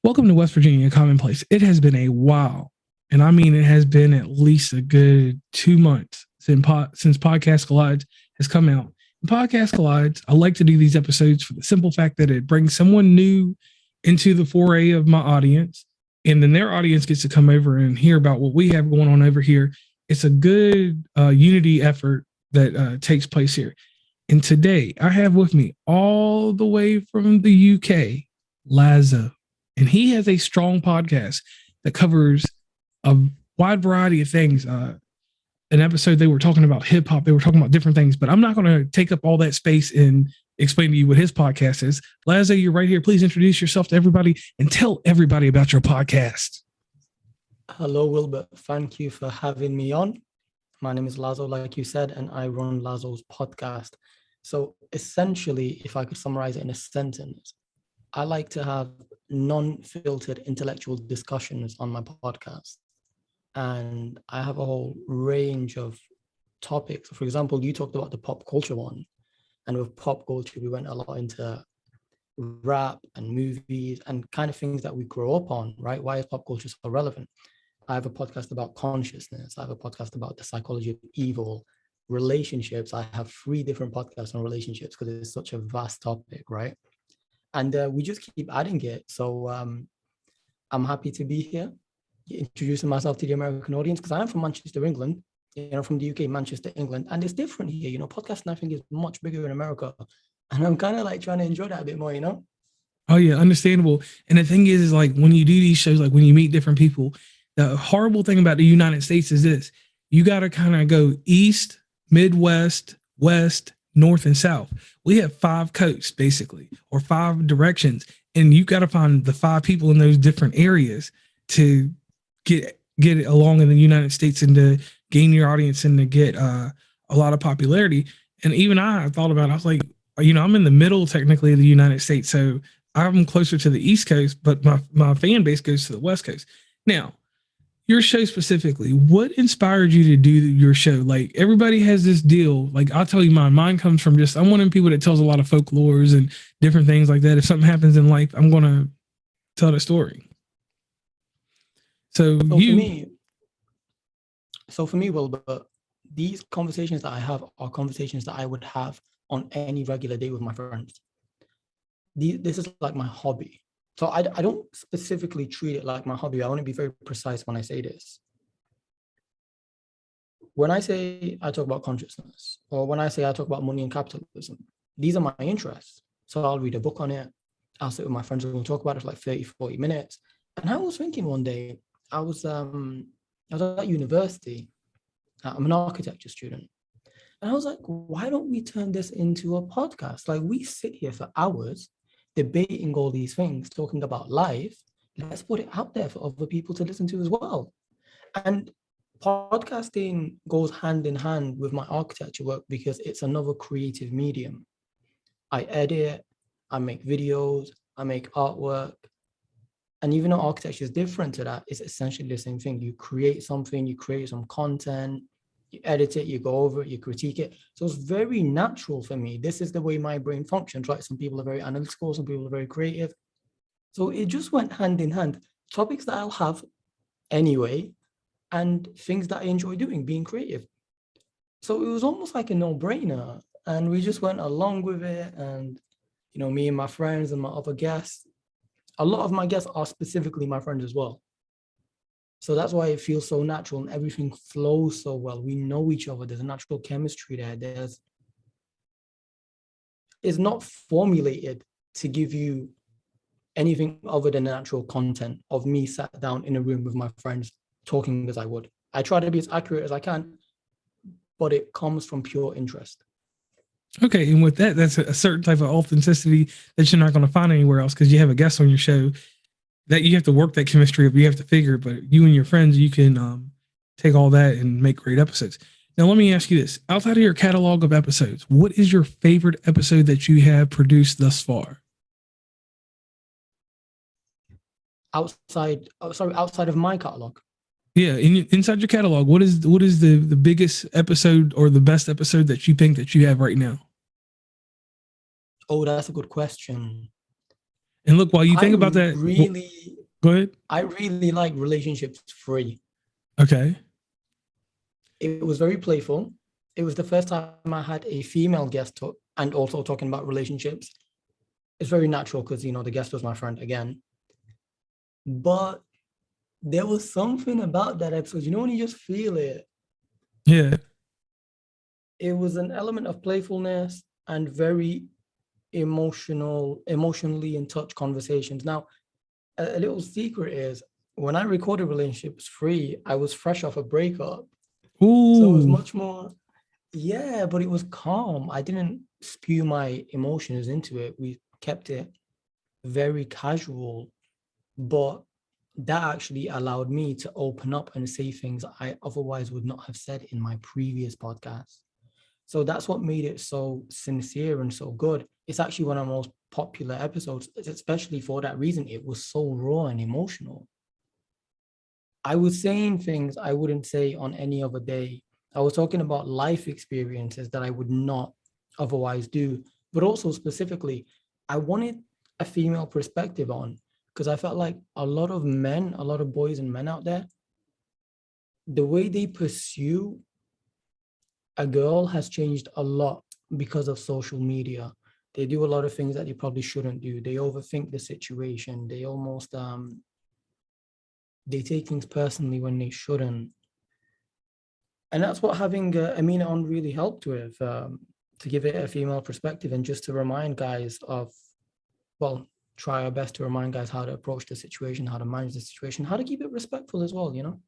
Welcome to West Virginia Commonplace. It has been a while, and I mean it has been at least a good 2 months since Podcast Collides has come out. In Podcast Collides, I like to do these episodes for the simple fact that it brings someone new into the foray of my audience, and then their audience gets to come over and hear about what we have going on over here. It's a good unity effort that takes place here. And today, I have with me all the way from the UK, Lazo. And he has a strong podcast that covers a wide variety of things. An episode, they were talking about hip hop. They were talking about different things, but I'm not going to take up all that space and explain to you what his podcast is. Lazo, you're right here. Please introduce yourself to everybody and tell everybody about your podcast. Hello, Wilbert. Thank you for having me on. My name is Lazo, like you said, and I run Lazo's podcast. So essentially, if I could summarize it in a sentence, I like to have non-filtered intellectual discussions on my podcast. And I have a whole range of topics. For example, you talked about the pop culture one. And with pop culture, we went a lot into rap and movies and kind of things that we grow up on, right? Why is pop culture so relevant? I have a podcast about consciousness. I have a podcast about the psychology of evil, relationships. I have 3 different podcasts on relationships because it's such a vast topic, right? And we just keep adding it. So I'm happy to be here, introducing myself to the American audience because I'm from Manchester, England, from the UK, Manchester, England. And it's different here, podcasting, I think, is much bigger in America. And I'm kind of like trying to enjoy that a bit more, Oh, yeah, understandable. And the thing is like when you do these shows, like when you meet different people, the horrible thing about the United States is this: you got to kind of go east, Midwest, West, North, and South. We have 5 coasts basically, or 5 directions, and you got to find the 5 people in those different areas to get it along in the United States and to gain your audience and to get a lot of popularity. And even I thought about it, I was like, I'm in the middle technically of the United States, so I'm closer to the East Coast, but my fan base goes to the West Coast. Now, your show specifically, what inspired you to do your show? Like, everybody has this deal. Like, I'll tell you mine comes from just, I'm one of them people that tells a lot of folklores and different things like that. If something happens in life, I'm going to tell the story. So for me, Wilbur, these conversations that I have are conversations that I would have on any regular day with my friends. This is like my hobby. So I don't specifically treat it like my hobby. I want to be very precise when I say this. When I say I talk about consciousness, or when I say I talk about money and capitalism, these are my interests. So I'll read a book on it. I'll sit with my friends and we'll talk about it for like 30, 40 minutes. And I was thinking one day, I was at university. I'm an architecture student. And I was like, why don't we turn this into a podcast? Like, we sit here for hours debating all these things, talking about life. Let's put it out there for other people to listen to as well. And podcasting goes hand in hand with my architecture work because it's another creative medium. I edit, I make videos, I make artwork. And even though architecture is different to that, it's essentially the same thing. You create something, you create some content, you edit it, you go over it, you critique it. So it's very natural for me. This is the way my brain functions, right? Some people are very analytical, some people are very creative. So it just went hand in hand. Topics that I'll have anyway, and things that I enjoy doing, being creative. So it was almost like a no-brainer. And we just went along with it. And, me and my friends and my other guests, a lot of my guests are specifically my friends as well. So that's why it feels so natural and everything flows so well. We know each other. There's a natural chemistry there. It's not formulated to give you anything other than the natural content of me sat down in a room with my friends talking as I would. I try to be as accurate as I can, but it comes from pure interest. Okay, and with that, that's a certain type of authenticity that you're not going to find anywhere else because you have a guest on your show that you have to work that chemistry up. You have to figure it, but you and your friends, you can take all that and make great episodes. Now, let me ask you this. Outside of your catalog of episodes, what is your favorite episode that you have produced thus far? Outside of my catalog? Yeah, inside your catalog, what is the biggest episode or the best episode that you think that you have right now? Oh, that's a good question. And look, while you think about that, really, Go ahead. I really like relationships free. Okay. It was very playful. It was the first time I had a female guest talk and also talking about relationships. It's very natural because, you know, the guest was my friend again. But there was something about that episode, you know, when you just feel it. Yeah. It was an element of playfulness and very emotionally in touch conversations. Now, a little secret is when I recorded Relationships Free, I was fresh off a breakup. So it was Ooh. much more, yeah, but it was calm. I didn't spew my emotions into it. We kept it very casual, but that actually allowed me to open up and say things I otherwise would not have said in my previous podcast. So that's what made it so sincere and so good. It's actually one of the most popular episodes, especially for that reason. It was so raw and emotional. I was saying things I wouldn't say on any other day. I was talking about life experiences that I would not otherwise do, but also specifically, I wanted a female perspective on because I felt like a lot of men, a lot of boys and men out there, the way they pursue a girl has changed a lot because of social media. They do a lot of things that they probably shouldn't do. They overthink the situation. They almost they take things personally when they shouldn't. And that's what having Amina on really helped with, to give it a female perspective and just to remind guys of, well, try our best to remind guys how to approach the situation, how to manage the situation, how to keep it respectful as well, you know?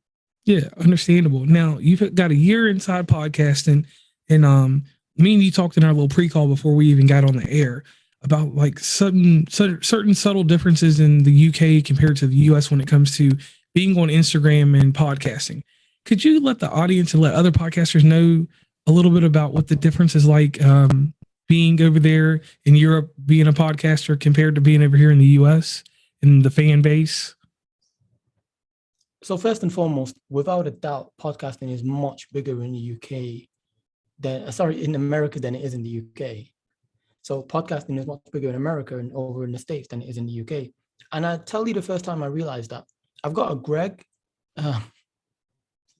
Yeah, understandable. Now you've got a year inside podcasting, and me and you talked in our little pre-call before we even got on the air about like certain subtle differences in the UK compared to the US when it comes to being on Instagram and podcasting. Could you let the audience and let other podcasters know a little bit about what the difference is like, being over there in Europe, being a podcaster compared to being over here in the US and the fan base? So first and foremost, without a doubt, podcasting is much bigger in the UK than, in America than it is in the UK. So podcasting is much bigger in America and over in the States than it is in the UK. And I tell you the first time I realized that, I've got a Greg, we're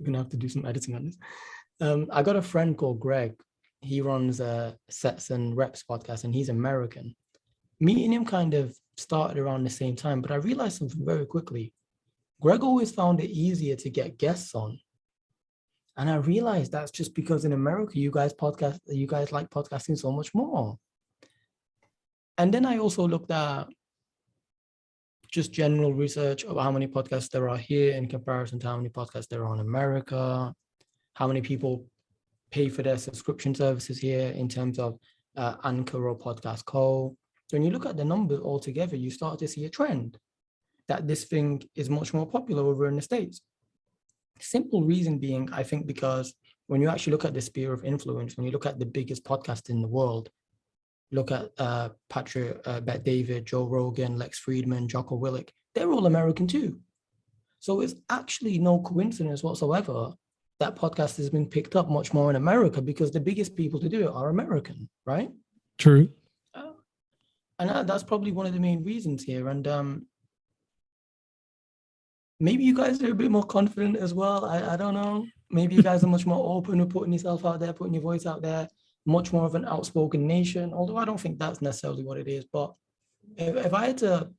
gonna have to do some editing on this. I got a friend called Greg. He runs Sets and Reps podcast and he's American. Meeting him kind of started around the same time, but I realized something very quickly. Greg always found it easier to get guests on. And I realized that's just because in America, you guys like podcasting so much more. And then I also looked at just general research of how many podcasts there are here in comparison to how many podcasts there are in America, how many people pay for their subscription services here in terms of Anchor or Podcast Co. When you look at the numbers altogether, you start to see a trend that this thing is much more popular over in the States. Simple reason being, I think, because when you actually look at the sphere of influence, when you look at the biggest podcast in the world, look at Patrick Bet David, Joe Rogan, Lex Friedman, Jocko Willink, they're all American too. So it's actually no coincidence whatsoever that podcast has been picked up much more in America because the biggest people to do it are American, right? True. And that's probably one of the main reasons here. And maybe you guys are a bit more confident as well. I don't know. Maybe you guys are much more open with putting yourself out there, putting your voice out there, much more of an outspoken nation, although I don't think that's necessarily what it is. But if I had to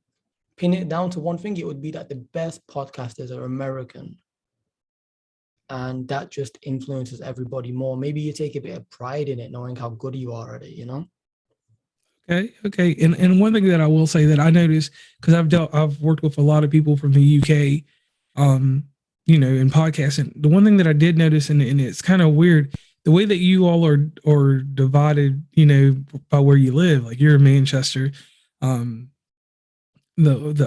pin it down to one thing, it would be that the best podcasters are American. And that just influences everybody more. Maybe you take a bit of pride in it, knowing how good you are at it, you know? Okay. And one thing that I will say that I noticed, because I've worked with a lot of people from the UK, in podcasting. The one thing that I did notice, and it's kind of weird, the way that you all are divided, by where you live. Like you're in Manchester. The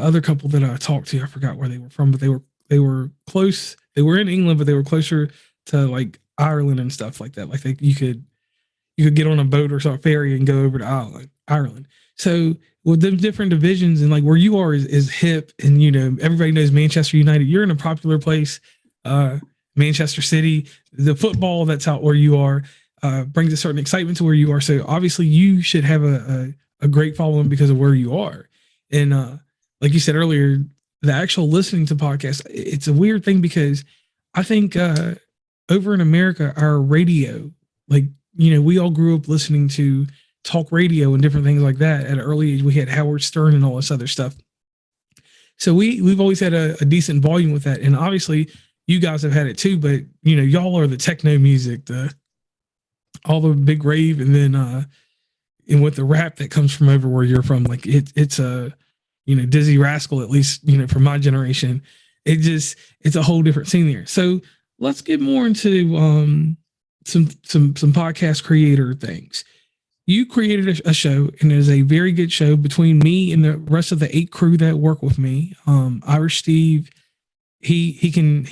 other couple that I talked to, I forgot where they were from, but they were close. They were in England, but they were closer to like Ireland and stuff like that. Like you could get on a boat or some ferry and go over to Ireland. So with the different divisions and like where you are is hip, and everybody knows Manchester United. You're in a popular place, Manchester City. The football that's out where you are brings a certain excitement to where you are. So obviously you should have a great following because of where you are. And like you said earlier, the actual listening to podcasts, it's a weird thing because I think over in America, our radio, like, we all grew up listening to talk radio and different things like that at an early age. We had Howard Stern and all this other stuff. So we've always had a decent volume with that. And obviously you guys have had it too, but y'all are the techno music, all the big rave, and then and with the rap that comes from over where you're from, like it's a Dizzy Rascal, at least from my generation. It's a whole different scene there. So let's get more into some podcast creator things. You created a show, and it is a very good show between me and the rest of the 8 crew that work with me. Irish Steve, he can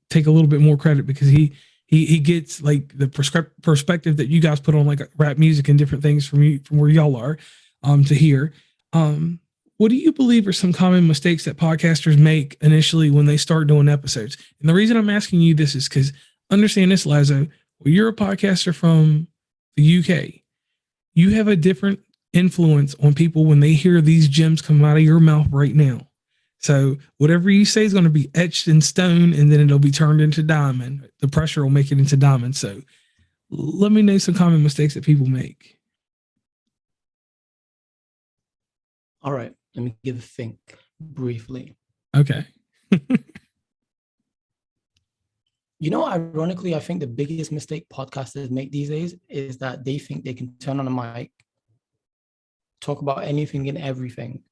take a little bit more credit because he gets like the perspective that you guys put on like rap music and different things from where y'all are to hear. What do you believe are some common mistakes that podcasters make initially when they start doing episodes? And the reason I'm asking you this is because understand this, Lazo. Well, you're a podcaster from the UK. You have a different influence on people when they hear these gems come out of your mouth right now. So whatever you say is going to be etched in stone, and then it'll be turned into diamond. The pressure will make it into diamond. So let me know some common mistakes that people make. All right, let me give a think briefly. Okay. Ironically, I think the biggest mistake podcasters make these days is that they think they can turn on a mic, talk about anything and everything,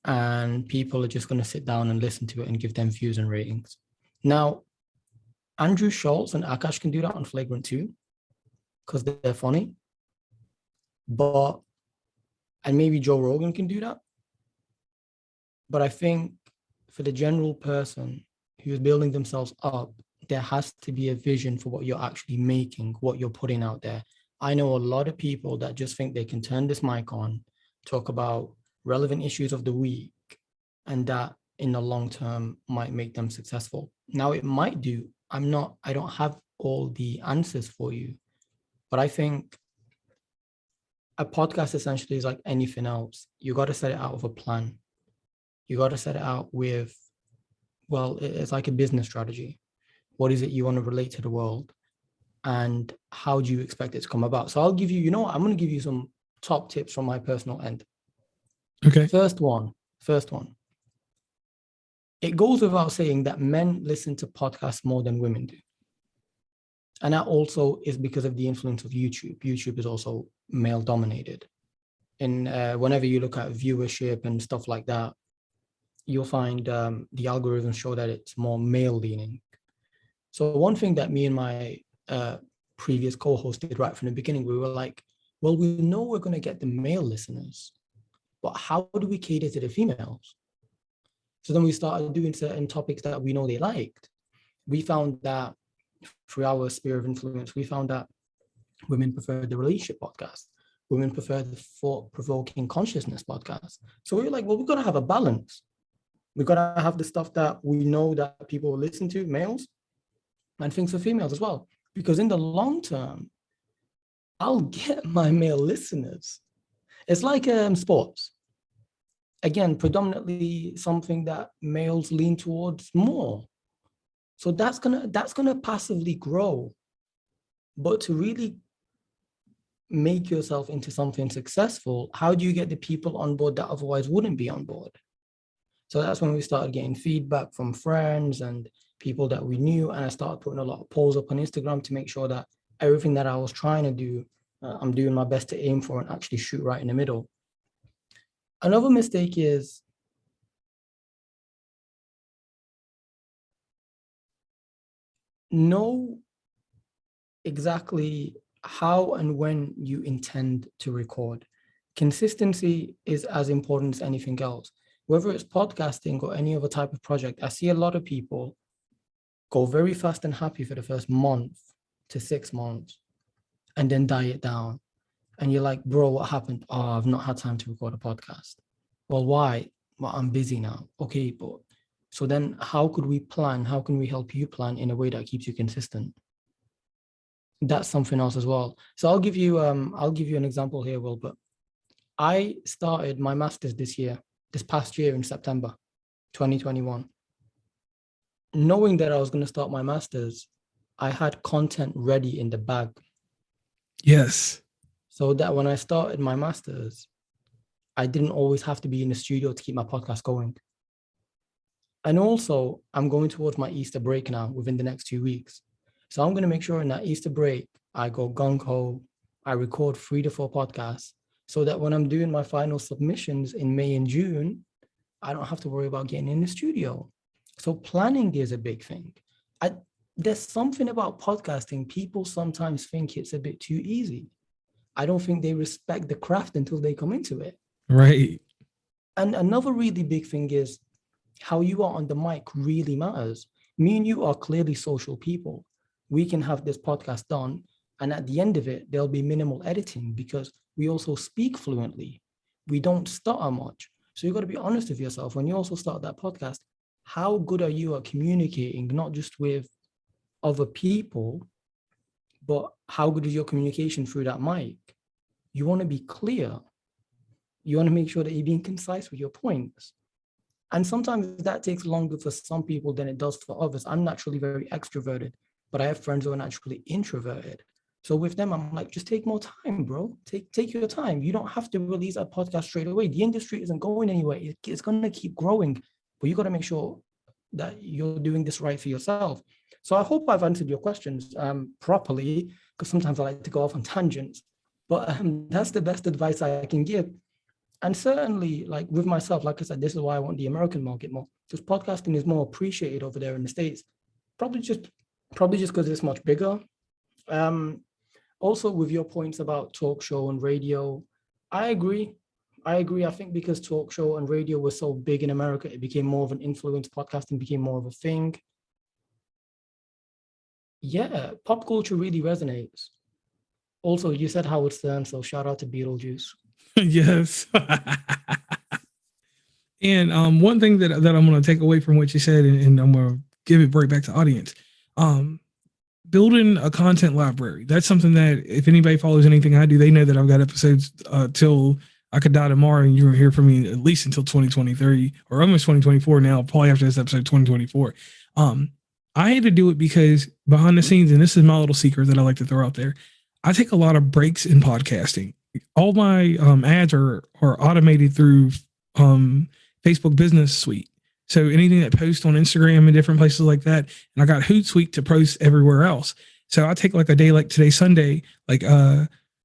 and people are just going to sit down and listen to it and give them views and ratings. Now, Andrew Schultz and Akash can do that on Flagrant 2 because they're funny. And maybe Joe Rogan can do that. But I think for the general person who is building themselves up, there has to be a vision for what you're actually making, what you're putting out there. I know a lot of people that just think they can turn this mic on, talk about relevant issues of the week, and that in the long term might make them successful. Now it might do. I don't have all the answers for you, but I think a podcast essentially is like anything else. You got to set it out with a plan. You got to set it out with, it's like a business strategy. What is it you want to relate to the world? And how do you expect it to come about? So I'll give you, I'm going to give you some top tips from my personal end. Okay. First one. It goes without saying that men listen to podcasts more than women do. And that also is because of the influence of YouTube. YouTube is also male dominated. And whenever you look at viewership and stuff like that, you'll find the algorithms show that it's more male leaning. So one thing that me and my previous co-host did right from the beginning, we were like, well, we know we're going to get the male listeners, but how do we cater to the females? So then we started doing certain topics that we know they liked. We found that through our sphere of influence, we found that women prefer the relationship podcast. Women prefer the thought-provoking consciousness podcast. So we were like, well, we've got to have a balance. We've got to have the stuff that we know that people will listen to, males, and things for females as well. Because in the long term, I'll get my male listeners. It's like sports. Again, predominantly something that males lean towards more. So that's gonna passively grow. But to really make yourself into something successful, how do you get the people on board that otherwise wouldn't be on board? So that's when we started getting feedback from friends and people that we knew. And I started putting a lot of polls up on Instagram to make sure that everything that I was trying to do, I'm doing my best to aim for and actually shoot right in the middle. Another mistake is know exactly how and when you intend to record. Consistency is as important as anything else. Whether it's podcasting or any other type of project, I see a lot of people go very fast and happy for the first month to 6 months and then die it down. And you're like, bro, what happened? Oh, I've not had time to record a podcast. Well, why? Well, I'm busy now. Okay, but so then how could we plan? How can we help you plan in a way that keeps you consistent? That's something else as well. So I'll give you an example here, Will, but I started my master's this past year in September. 2021. Knowing that I was going to start my master's, I had content ready in the bag. Yes. So that when I started my master's, I didn't always have to be in the studio to keep my podcast going. And also, I'm going towards my Easter break now within the next 2 weeks. So I'm going to make sure in that Easter break, I go gung-ho, I record 3 to 4 podcasts, so that when I'm doing my final submissions in May and June, I don't have to worry about getting in the studio. So planning is a big thing. There's something about podcasting. People sometimes think it's a bit too easy. I don't think they respect the craft until they come into it. Right. And another really big thing is how you are on the mic really matters. Me and you are clearly social people. We can have this podcast done, and at the end of it, there'll be minimal editing because we also speak fluently. We don't stutter much. So you've got to be honest with yourself. When you also start that podcast, how good are you at communicating, not just with other people, but how good is your communication through that mic? You want to be clear. You want to make sure that you're being concise with your points. And sometimes that takes longer for some people than it does for others. I'm naturally very extroverted, but I have friends who are naturally introverted. So with them, I'm like, just take more time, bro. Take your time. You don't have to release a podcast straight away. The industry isn't going anywhere. It's going to keep growing, but you got to make sure that you're doing this right for yourself. So I hope I've answered your questions properly, because sometimes I like to go off on tangents, but that's the best advice I can give. And certainly, like with myself, like I said, this is why I want the American market more, because podcasting is more appreciated over there in the States. Probably just because it's much bigger. Also, with your points about talk show and radio, I agree. I think because talk show and radio was so big in America, it became more of an influence. Podcasting became more of a thing. Yeah, pop culture really resonates. Also, you said Howard Stern, so shout out to Beetlejuice. Yes. And one thing that I'm going to take away from what you said, and I'm going to give it right back to audience. Building a content library. That's something that if anybody follows anything I do, they know that I've got episodes till I could die tomorrow, and you will hear from me at least until 2023 or almost 2024 now, probably after this episode 2024. I had to do it because behind the scenes, and this is my little secret that I like to throw out there, I take a lot of breaks in podcasting. All my ads are automated through Facebook Business Suite. So anything that posts on Instagram and different places like that, and I got Hootsuite to post everywhere else. So I take like a day like today, Sunday, like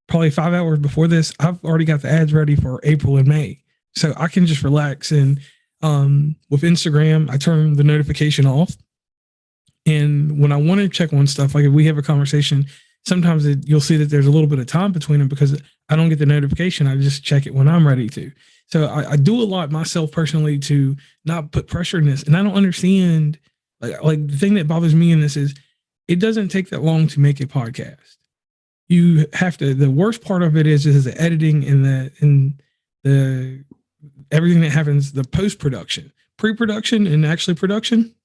probably 5 hours before this, I've already got the ads ready for April and May. So I can just relax. And with Instagram, I turn the notification off. And when I want to check on stuff, like if we have a conversation, sometimes you'll see that there's a little bit of time between them because I don't get the notification. I just check it when I'm ready to. So I do a lot myself personally to not put pressure in this. And I don't understand, like the thing that bothers me in this is it doesn't take that long to make a podcast. You have to, the worst part of it is the editing and the everything that happens, the post-production, pre-production and actually production.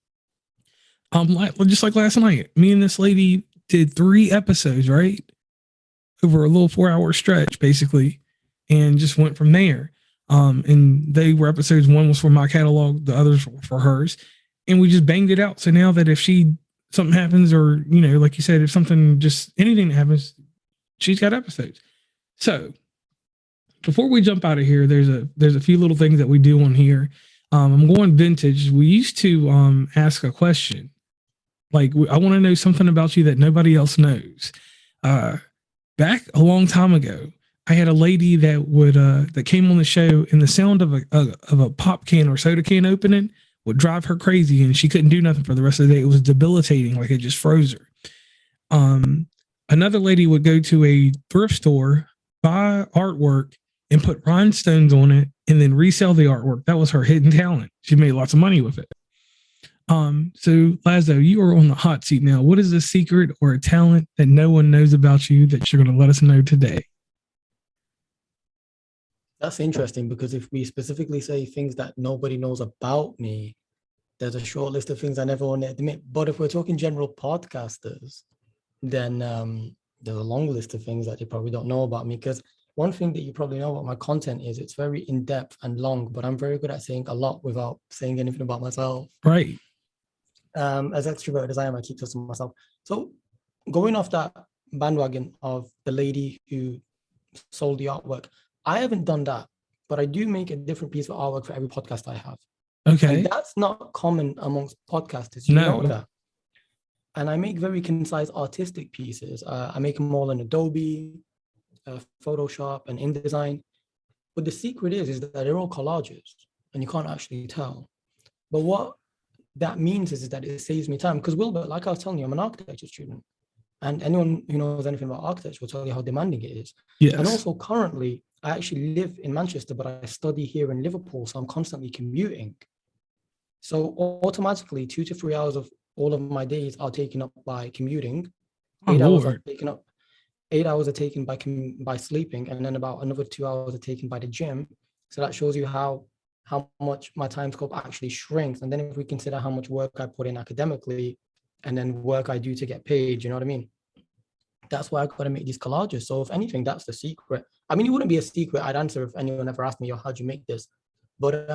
Just like last night, me and this lady did 3 episodes, right? Over a little 4-hour stretch, basically, and just went from there. And they were episodes, one was for my catalog, the others were for hers. And we just banged it out. So now that if something happens, or, like you said, if anything that happens, she's got episodes. So before we jump out of here, there's a few little things that we do on here. I'm going vintage. We used to ask a question. Like, I want to know something about you that nobody else knows. Back a long time ago, I had a lady that came on the show, and the sound of a pop can or soda can opening would drive her crazy, and she couldn't do nothing for the rest of the day. It was debilitating, like it just froze her. Another lady would go to a thrift store, buy artwork, and put rhinestones on it, and then resell the artwork. That was her hidden talent. She made lots of money with it. So Lazo, you are on the hot seat now. What is a secret or a talent that no one knows about you that you're going to let us know today? That's interesting, because if we specifically say things that nobody knows about me, there's a short list of things I never want to admit. But if we're talking general podcasters, then there's a long list of things that they probably don't know about me, because one thing that you probably know about my content is it's very in-depth and long, but I'm very good at saying a lot without saying anything about myself. Right. As extroverted as I am, I keep to myself. So going off that bandwagon of the lady who sold the artwork, I haven't done that, but I do make a different piece of artwork for every podcast I have. Okay. And that's not common amongst podcasters. You know No. that. And I make very concise artistic pieces. I make them all in Adobe, Photoshop, and InDesign. But the secret is that they're all collages, and you can't actually tell. But what that means is that it saves me time. Because Wilbur, like I was telling you, I'm an architecture student. And anyone who knows anything about architecture will tell you how demanding it is. Yes. And also currently, I actually live in Manchester, but I study here in Liverpool. So I'm constantly commuting. So automatically 2 to 3 hours of all of my days are taken up by commuting. 8 hours are taken up. 8 hours are taken by sleeping, and then about another 2 hours are taken by the gym. So that shows you how much my time scope actually shrinks. And then if we consider how much work I put in academically, and then work I do to get paid, you know what I mean? That's why I got to make these collages. So if anything, that's the secret. I mean, it wouldn't be a secret. I'd answer if anyone ever asked me, how'd you make this? But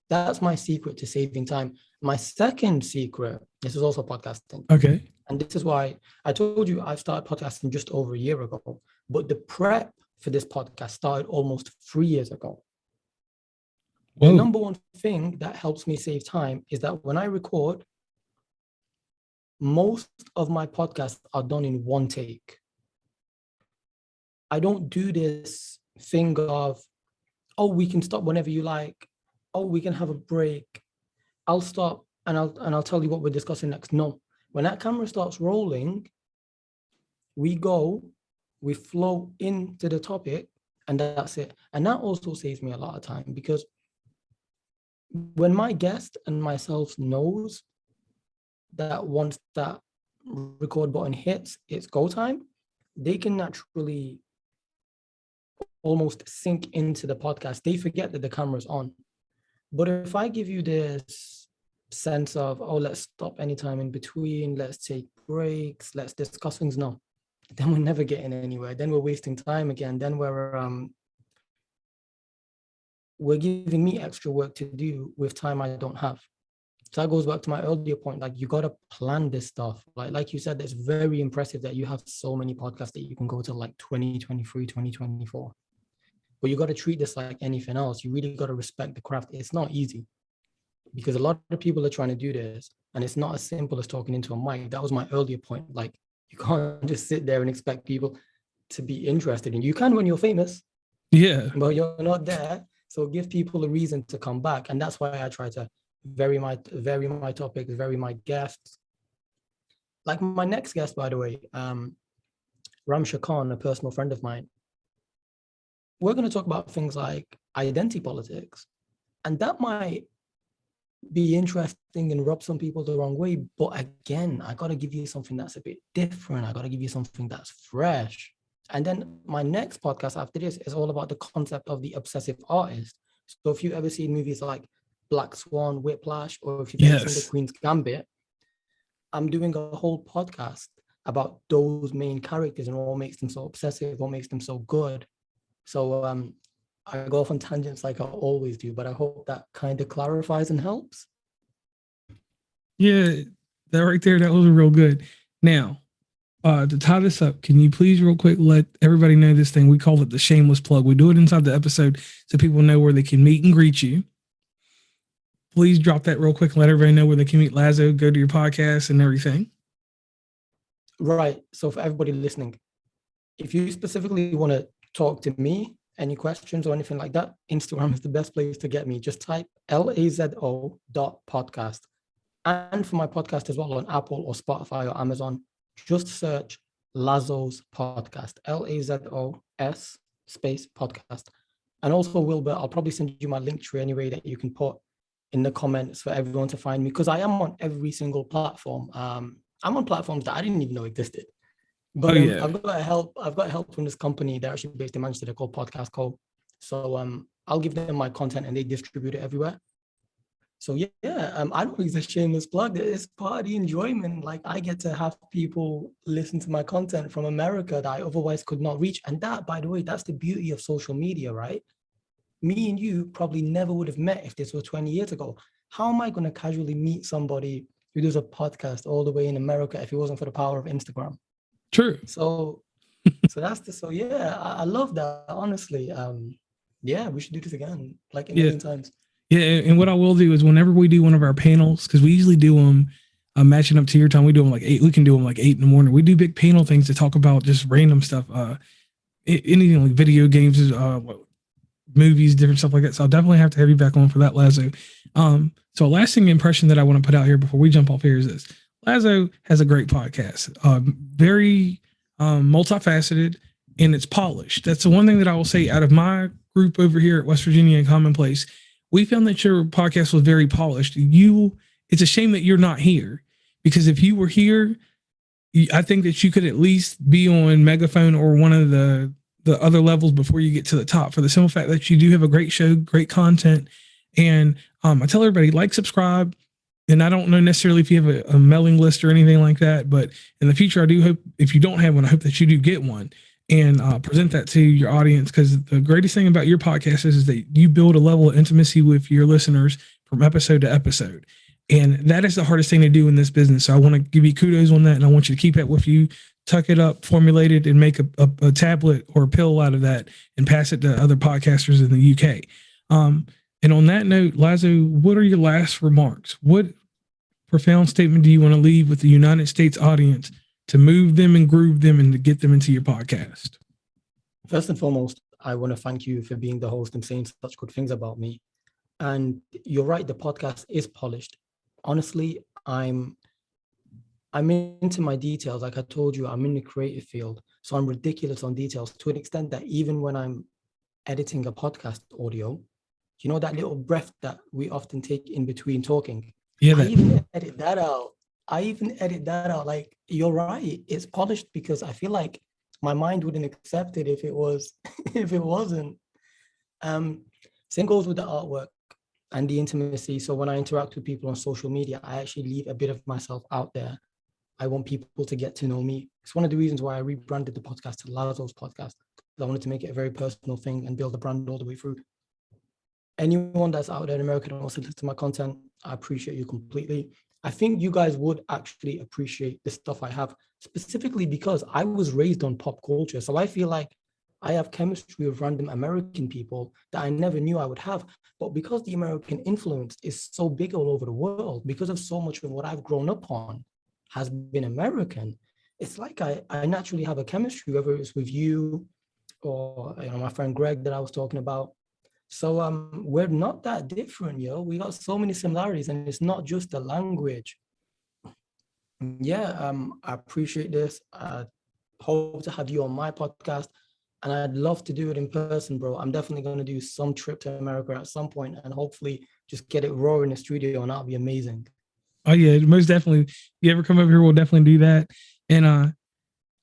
that's my secret to saving time. My second secret, this is also podcasting. Okay. And this is why I told you I started podcasting just over a year ago, but the prep for this podcast started almost 3 years ago. Whoa. The number one thing that helps me save time is that when I record, most of my podcasts are done in one take. I don't do this thing of, oh, we can stop whenever you like. Oh, we can have a break. I'll stop and I'll tell you what we're discussing next. No, when that camera starts rolling, we flow into the topic, and that's it. And that also saves me a lot of time, because when my guest and myself knows that once that record button hits, it's go time, they can naturally almost sink into the podcast. They forget that the camera's on. But if I give you this sense of, oh, let's stop anytime in between, let's take breaks, let's discuss things, no, then we're never getting anywhere. Then we're wasting time again. Then we're giving me extra work to do with time I don't have. So that goes back to my earlier point. Like, you got to plan this stuff. Like you said, it's very impressive that you have so many podcasts that you can go to, like 2023, 2024. But you got to treat this like anything else. You really got to respect the craft. It's not easy, because a lot of people are trying to do this, and it's not as simple as talking into a mic. That was my earlier point. Like, you can't just sit there and expect people to be interested in you. You can when you're famous. Yeah. But you're not there. So give people a reason to come back. And that's why I try to vary my topics, vary my guests. Like my next guest, by the way, Ramsha Khan, a personal friend of mine, we're going to talk about things like identity politics. And that might be interesting and rub some people the wrong way. But again, I got to give you something that's a bit different. I got to give you something that's fresh. And then my next podcast after this is all about the concept of the obsessive artist. So if you've ever seen movies like Black Swan, Whiplash, or if you've ever seen The Queen's Gambit, I'm doing a whole podcast about those main characters and what makes them so obsessive, what makes them so good. So I go off on tangents like I always do, but I hope that kind of clarifies and helps. Yeah, that right there, that was real good. Now, to tie this up, can you please real quick let everybody know this thing? We call it the shameless plug. We do it inside the episode so people know where they can meet and greet you. Please drop that real quick and let everybody know where they can meet Lazo, go to your podcast and everything. Right. So for everybody listening, if you specifically want to talk to me, any questions or anything like that, Instagram is the best place to get me. Just type lazo.podcast. And for my podcast as well on Apple or Spotify or Amazon, just search Lazo's Podcast, LAZOS space podcast. And also, Wilbur, I'll probably send you my link tree anyway that you can put in the comments for everyone to find me, because I am on every single platform. I'm on platforms that I didn't even know existed. But I've got help from this company. They're actually based in Manchester. They're called Podcast Co. So I'll give them my content and they distribute it everywhere. So I don't think it's a shameless plug. It's part of the enjoyment. Like I get to have people listen to my content from America that I otherwise could not reach. And that, by the way, that's the beauty of social media, right? Me and you probably never would have met if this was 20 years ago. How am I going to casually meet somebody who does a podcast all the way in America if it wasn't for the power of Instagram? True. I love that, honestly. We should do this again, like a Yeah. million times. Yeah, and what I will do is whenever we do one of our panels, because we usually do them matching up to your time, we do them like 8. We can do them like 8 in the morning. We do big panel things to talk about just random stuff, anything like video games, movies, different stuff like that. So I'll definitely have to have you back on for that, Lazo. So a lasting impression that I want to put out here before we jump off here is this: Lazo has a great podcast, very multifaceted, and it's polished. That's the one thing that I will say out of my group over here at West Virginia and Commonplace. We found that your podcast was very polished. It's a shame that you're not here, because if you were here, I think that you could at least be on Megaphone or one of the other levels before you get to the top, for the simple fact that you do have a great show, great content. And I tell everybody, like, subscribe. And I don't know necessarily if you have a mailing list or anything like that, but in the future, I do hope, if you don't have one, I hope that you do get one and present that to your audience. Because the greatest thing about your podcast is that you build a level of intimacy with your listeners from episode to episode. And that is the hardest thing to do in this business. So I want to give you kudos on that. And I want you to keep that with you, tuck it up, formulate it, and make a tablet or a pill out of that and pass it to other podcasters in the UK. And on that note, Lazo, what are your last remarks? What profound statement do you want to leave with the United States audience to move them and groove them and to get them into your podcast? First and foremost, I want to thank you for being the host and saying such good things about me. And you're right, the podcast is polished. Honestly, I'm into my details. Like I told you, I'm in the creative field. So I'm ridiculous on details to an extent that even when I'm editing a podcast audio, you know, that little breath that we often take in between talking. Yeah, I even edit that out. Like, you're right. It's polished because I feel like my mind wouldn't accept it if it wasn't. Same goes with the artwork and the intimacy. So when I interact with people on social media, I actually leave a bit of myself out there. I want people to get to know me. It's one of the reasons why I rebranded the podcast to Lazo's Podcast. I wanted to make it a very personal thing and build a brand all the way through. Anyone that's out there in America that wants to listen to my content, I appreciate you completely. I think you guys would actually appreciate the stuff I have, specifically because I was raised on pop culture. So I feel like I have chemistry with random American people that I never knew I would have. But because the American influence is so big all over the world, because of so much of what I've grown up on has been American, it's like I naturally have a chemistry, whether it's with you or my friend Greg that I was talking about. So we're not that different, yo. We got so many similarities, and it's not just the language. I appreciate this. I hope to have you on my podcast, and I'd love to do it in person, bro. I'm definitely going to do some trip to America at some point and hopefully just get it raw in the studio, and that'll be amazing. Oh yeah, most definitely. If you ever come over here, we'll definitely do that. And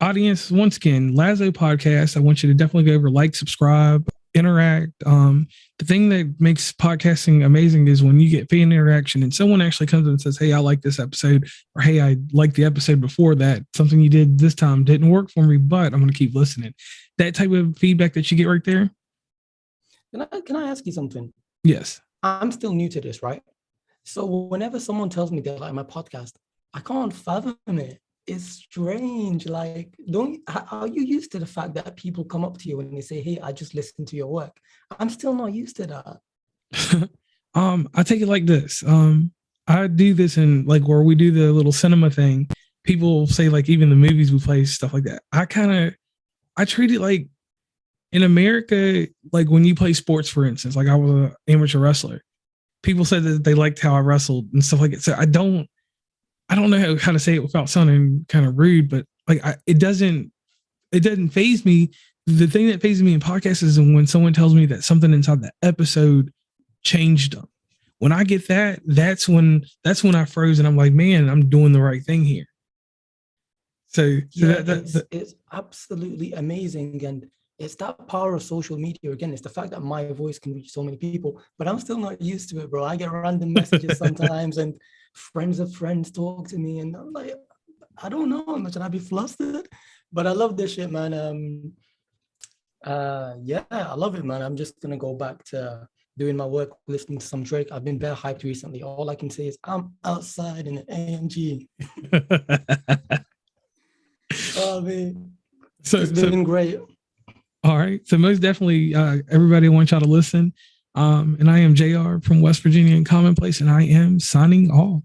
audience, once again, Lazo Podcast, I want you to definitely go over, like, subscribe, interact. The thing that makes podcasting amazing is when you get fan interaction and someone actually comes and says, "Hey, I like this episode," or "Hey, I like the episode before that. Something you did this time didn't work for me, but I'm going to keep listening." That type of feedback that you get right there. Can I ask you something? Yes. I'm still new to this, right? So whenever someone tells me they like my podcast, I can't fathom it. It's strange. Like, are you used to the fact that people come up to you and they say, "Hey, I just listened to your work"? I'm still not used to that. I take it like this. I do this in, like, where we do the little cinema thing. People say, like, even the movies we play, stuff like that. I treat it like in America, like when you play sports, for instance, like I was an amateur wrestler. People said that they liked how I wrestled and stuff like that. So I don't know how to say it without sounding kind of rude, but like it doesn't faze me. The thing that phases me in podcasts is when someone tells me that something inside the episode changed them. When I get that, that's when I froze and I'm like, man, I'm doing the right thing here. So it's absolutely amazing. And it's that power of social media again. It's the fact that my voice can reach so many people, but I'm still not used to it, bro. I get random messages sometimes, and friends of friends talk to me, and I'm like, I don't know how much, and I'd be flustered. But I love this shit, man. Yeah, I love it, man. I'm just gonna go back to doing my work, listening to some Drake. I've been bare hyped recently. All I can say is I'm outside in an AMG. Oh man, it's been great. All right. So most definitely, everybody wants y'all to listen. And I am JR from West Virginia and Commonplace, and I am signing off.